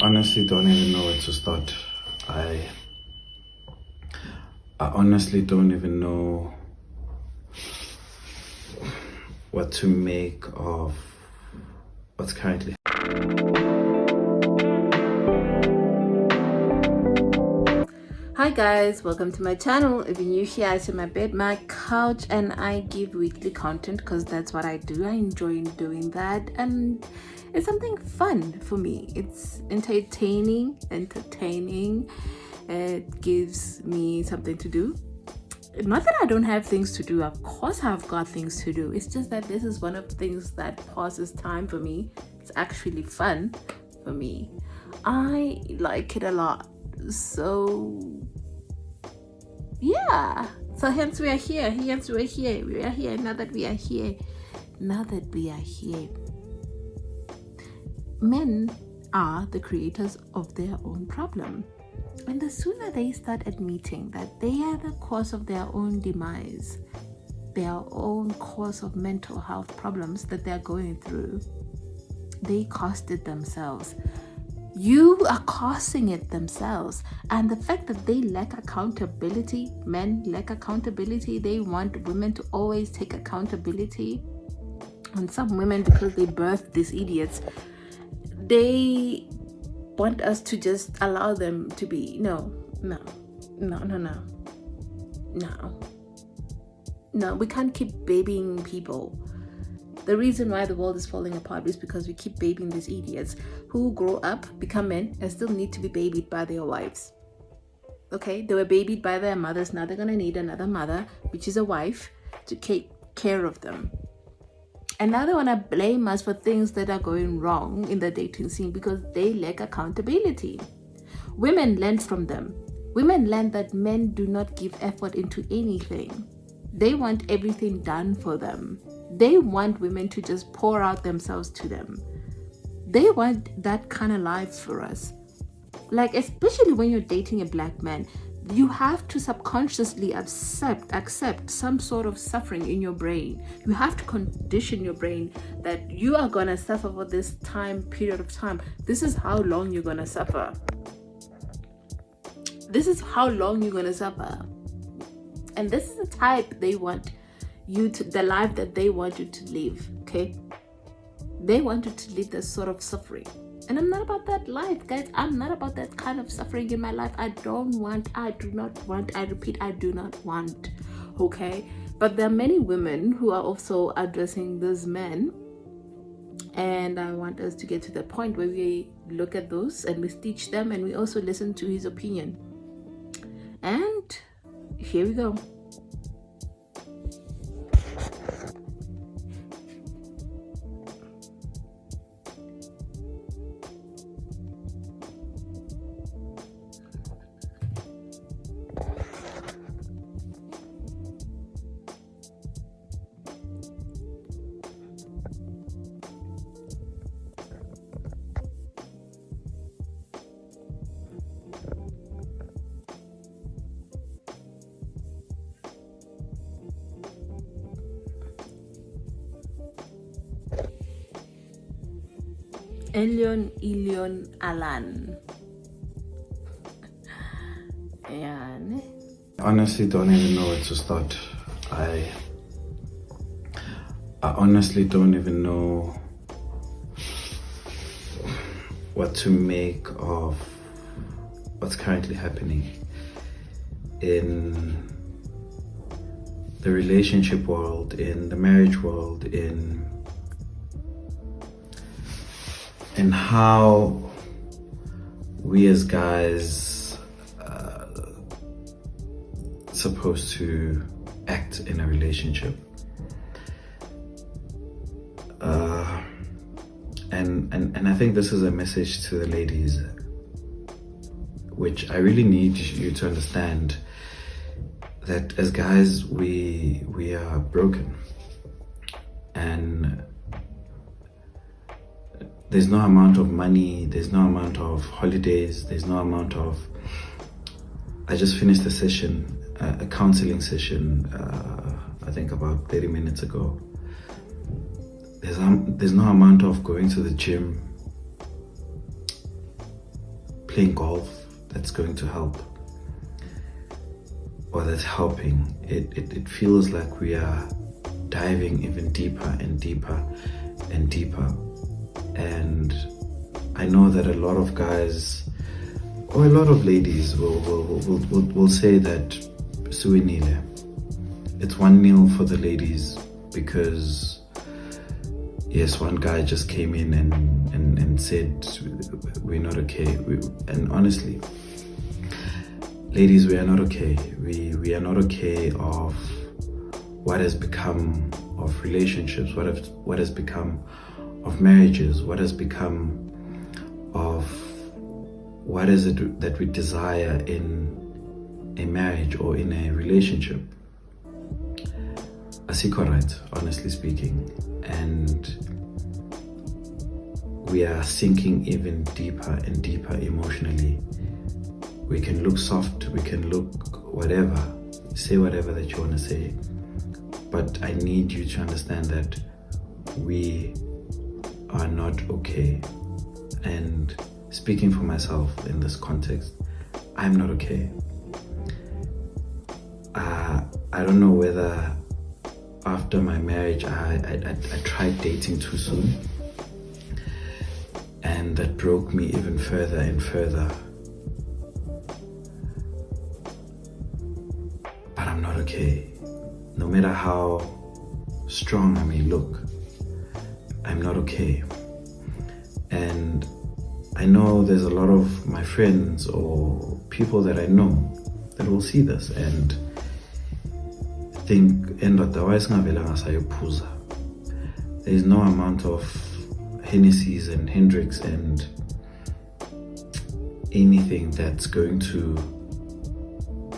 Honestly don't even know where to start. I honestly don't even know what to make of what's currently. Hi guys, welcome to my channel. If you're new here, I sit on my bed, my couch, and I give weekly content because that's what I do. I enjoy doing that, and it's something fun for me. It's entertaining. It gives me something to do. Not that I don't have things to do, of course I've got things to do. It's just that this is one of the things that passes time for me. It's actually fun for me. I like it a lot. So yeah, so hence we are here. We are here now that we are here. Men are the creators of their own problem, and the sooner they start admitting that they are the cause of their own demise, their own cause of mental health problems that they're going through, they caused it themselves. You are causing it themselves. And the fact that they lack accountability, men lack accountability, they want women to always take accountability. And some women, because they birthed these idiots, they want us to just allow them to be. No, we can't keep babying people. The reason why the world is falling apart is because we keep babying these idiots who grow up, become men, and still need to be babied by their wives. Okay, they were babied by their mothers. Now they're going to need another mother, which is a wife, to take care of them. And now they want to blame us for things that are going wrong in the dating scene because they lack accountability. Women learn from them. Women learn that men do not give effort into anything. They want everything done for them. They want women to just pour out themselves to them. They want that kind of life for us. Like, especially when you're dating a black man, you have to subconsciously accept some sort of suffering in your brain. You have to condition your brain that you are going to suffer for this period of time. This is how long you're going to suffer. This is how long you're going to suffer. And this is the type they want you to, the life that they want you to live, okay? They want you to live this sort of suffering. And I'm not about that life, guys. I'm not about that kind of suffering in my life. I do not want, okay? But there are many women who are also addressing those men. And I want us to get to the point where we look at those and we teach them and we also listen to his opinion. And here we go. Ilion Alan. Yeah. Honestly don't even know where to start. I honestly don't even know what to make of what's currently happening in the relationship world, in the marriage world, in how we as guys supposed to act in a relationship. And I think this is a message to the ladies, which I really need you to understand, that as guys we are broken, and there's no amount of money, there's no amount of holidays, there's no amount of... I just finished a session, a counseling session, I think about 30 minutes ago. There's no amount of going to the gym, playing golf that's going to help, or that's helping. It feels like we are diving even deeper and deeper and deeper. And I know that a lot of guys or a lot of ladies will say that Suinile. It's 1-0 for the ladies because yes, one guy just came in and said we're not okay. And honestly, ladies, we are not okay. We are not okay of what has become of relationships, what has become of marriages, what has become of what is it that we desire in a marriage or in a relationship. Asiko right, honestly speaking. And we are sinking even deeper and deeper emotionally. We can look soft, we can look whatever, say whatever that you want to say, but I need you to understand that we are not okay. And speaking for myself in this context, I'm not okay. I don't know whether after my marriage I tried dating too soon, and that broke me even further and further. But I'm not okay. No matter how strong I may look, I'm not okay. And I know there's a lot of my friends or people that I know that will see this and think, there's no amount of Hennessy's and Hendrix and anything that's going to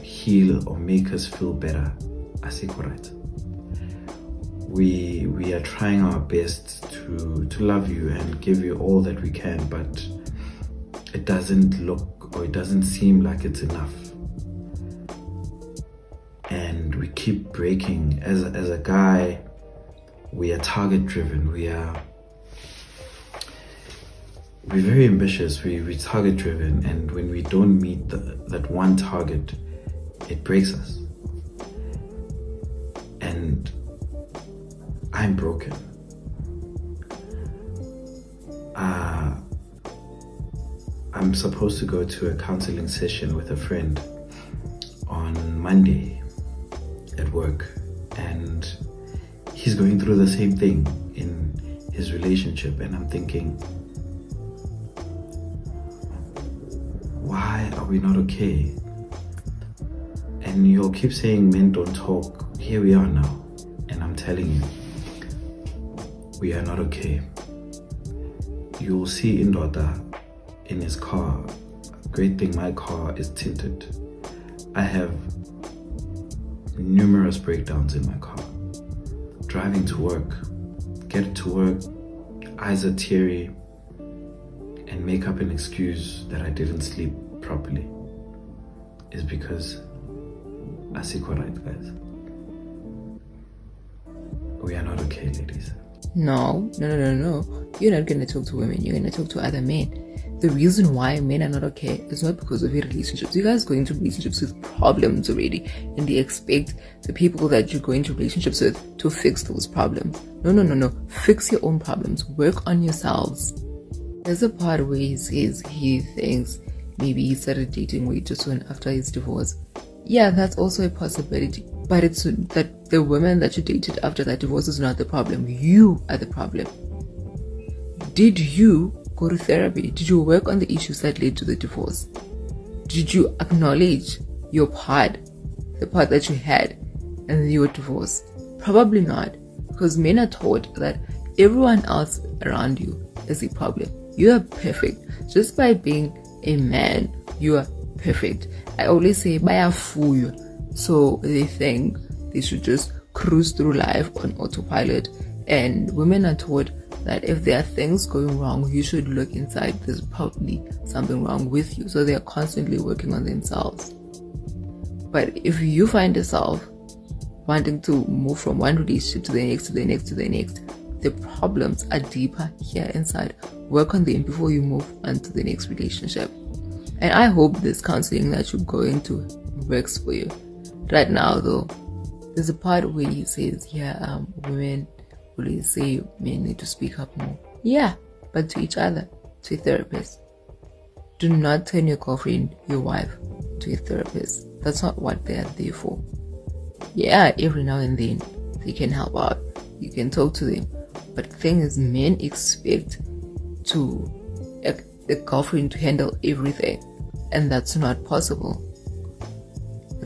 heal or make us feel better. Right. We are trying our best to love you and give you all that we can, but it doesn't look or it doesn't seem like it's enough. And we keep breaking. As a guy, we are target driven. We're very ambitious. We're target driven, and when we don't meet that one target, it breaks us. And I'm broken. I'm supposed to go to a counseling session with a friend on Monday at work, and he's going through the same thing in his relationship, and I'm thinking, why are we not okay? And you'll keep saying men don't talk. Here we are now, and I'm telling you, we are not okay. You'll see Indoda in his car. Great thing my car is tinted. I have numerous breakdowns in my car. Driving to work, get to work, eyes are teary, and make up an excuse that I didn't sleep properly is because I see right, guys. We are not okay, ladies. No. You're not going to talk to women. You're going to talk to other men. The reason why men are not okay is not because of your relationships. You guys go into relationships with problems already, and they expect the people that you go into relationships with to fix those problems. No. Fix your own problems. Work on yourselves. There's a part where he says he thinks maybe he started dating way too soon after his divorce. Yeah, that's also a possibility. But it's that the women that you dated after that divorce is not the problem. You are the problem. Did you go to therapy? Did you work on the issues that led to the divorce? Did you acknowledge your part, the part that you had and your divorce? Probably not, because men are taught that everyone else around you is a problem. You are perfect. Just by being a man, you are perfect. I always say, baya fool. So they think they should just cruise through life on autopilot. And women are taught that if there are things going wrong, you should look inside. There's probably something wrong with you. So they are constantly working on themselves. But if you find yourself wanting to move from one relationship to the next, the problems are deeper here inside. Work on them before you move on to the next relationship. And I hope this counseling that you're going to works for you. Right now though, there's a part where he says, women always say men need to speak up more. Yeah, but to each other, to a therapist. Do not turn your girlfriend, your wife, to a therapist. That's not what they are there for. Yeah, every now and then they can help out. You can talk to them. But the thing is, men expect a girlfriend to handle everything. And that's not possible.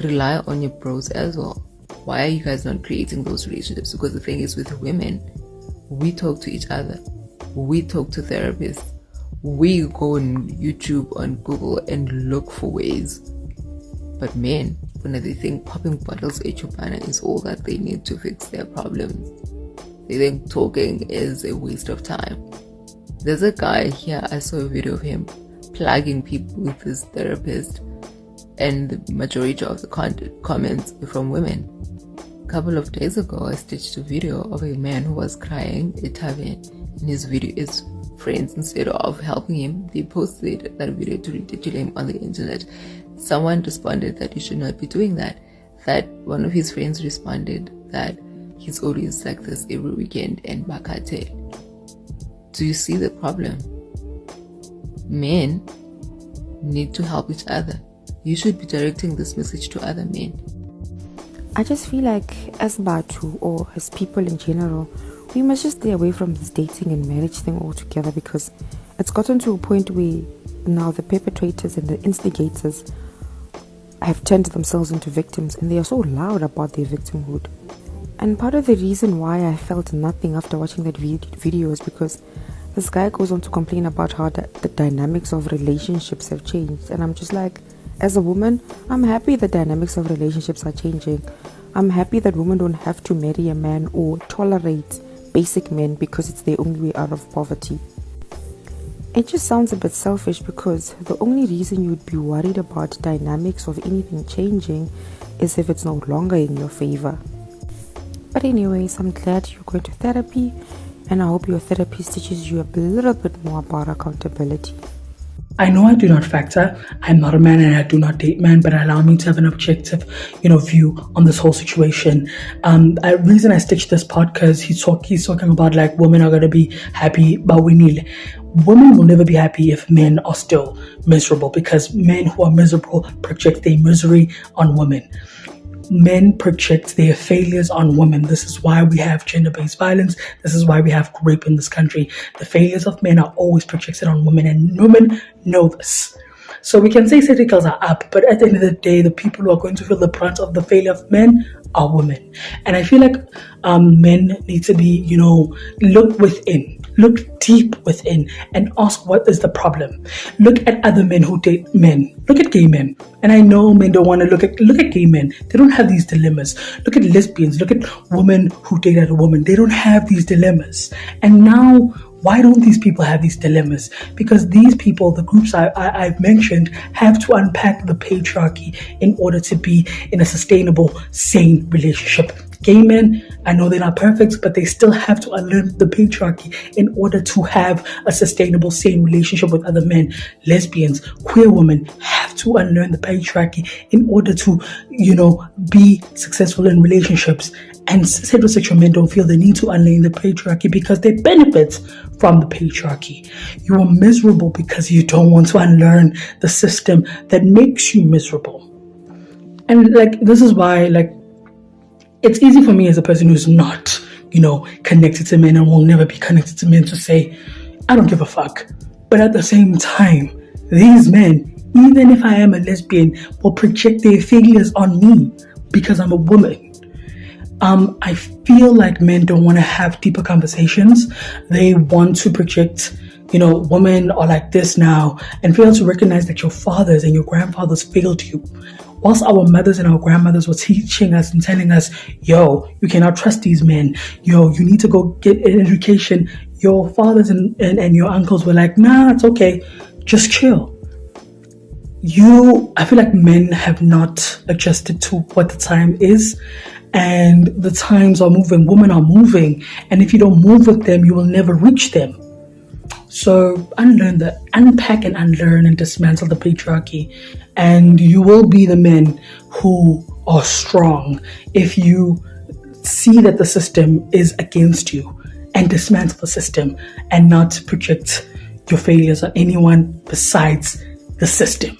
Rely on your bros as well. Why are you guys not creating those relationships? Because the thing is, with women, we talk to each other. We talk to therapists. We go on YouTube, on Google, and look for ways. But men, when they think popping bottles at your banner is all that they need to fix their problems, they think talking is a waste of time. There's a guy here, I saw a video of him plugging people with his therapist, and the majority of the comments are from women. A couple of days ago, I stitched a video of a man who was crying at a tavern. In his video, his friends, instead of helping him, they posted that video to ridicule him on the internet. Someone responded that you should not be doing that. That one of his friends responded that he's always like this every weekend and bakate. Do you see the problem? Men need to help each other. You should be directing this message to other men. I just feel like as Batu or as people in general, we must just stay away from this dating and marriage thing altogether, because it's gotten to a point where now the perpetrators and the instigators have turned themselves into victims, and they are so loud about their victimhood. And part of the reason why I felt nothing after watching that video is because this guy goes on to complain about how the dynamics of relationships have changed. And I'm just like, as a woman, I'm happy the dynamics of relationships are changing. I'm happy that women don't have to marry a man or tolerate basic men because it's their only way out of poverty. It just sounds a bit selfish, because the only reason you'd be worried about dynamics of anything changing is if it's no longer in your favor. But anyways, I'm glad you're going to therapy, and I hope your therapist teaches you a little bit more about accountability. I know I do not factor. I'm not a man and I do not date men, but allow me to have an objective, view on this whole situation. The reason I stitched this part, because he's talking about like women are going to be happy, but women will never be happy if men are still miserable, because men who are miserable project their misery on women. Men project their failures on women. This is why we have gender-based violence. This is why we have rape in this country. The failures of men are always projected on women, and women know this. So we can say cyclicals are up, but at the end of the day, the people who are going to feel the brunt of the failure of men are women. And I feel like men need to be, look within. Look deep within and ask, what is the problem? Look at other men who date men. Look at gay men. And I know men don't want to look at gay men. They don't have these dilemmas. Look at lesbians. Look at women who date other women. They don't have these dilemmas. And now, why don't these people have these dilemmas? Because these people, the groups I've mentioned, have to unpack the patriarchy in order to be in a sustainable, sane relationship. Gay men, I know they're not perfect, but they still have to unlearn the patriarchy in order to have a sustainable, sane relationship with other men. Lesbians, queer women have to unlearn the patriarchy in order to, be successful in relationships. And heterosexual men don't feel the need to unlearn the patriarchy because they benefit from the patriarchy. You are miserable because you don't want to unlearn the system that makes you miserable. And this is why, it's easy for me as a person who's not, connected to men and will never be connected to men to say, I don't give a fuck. But at the same time, these men, even if I am a lesbian, will project their failures on me because I'm a woman. I feel like men don't want to have deeper conversations. They want to project, women are like this now, and fail to recognize that your fathers and your grandfathers failed you. Whilst our mothers and our grandmothers were teaching us and telling us, yo, you cannot trust these men. Yo, you need to go get an education. Your fathers and your uncles were like, nah, it's okay. Just chill. I feel like men have not adjusted to what the time is. And the times are moving. Women are moving. And if you don't move with them, you will never reach them. So unpack and unlearn and dismantle the patriarchy, and you will be the men who are strong if you see that the system is against you and dismantle the system and not project your failures on anyone besides the system.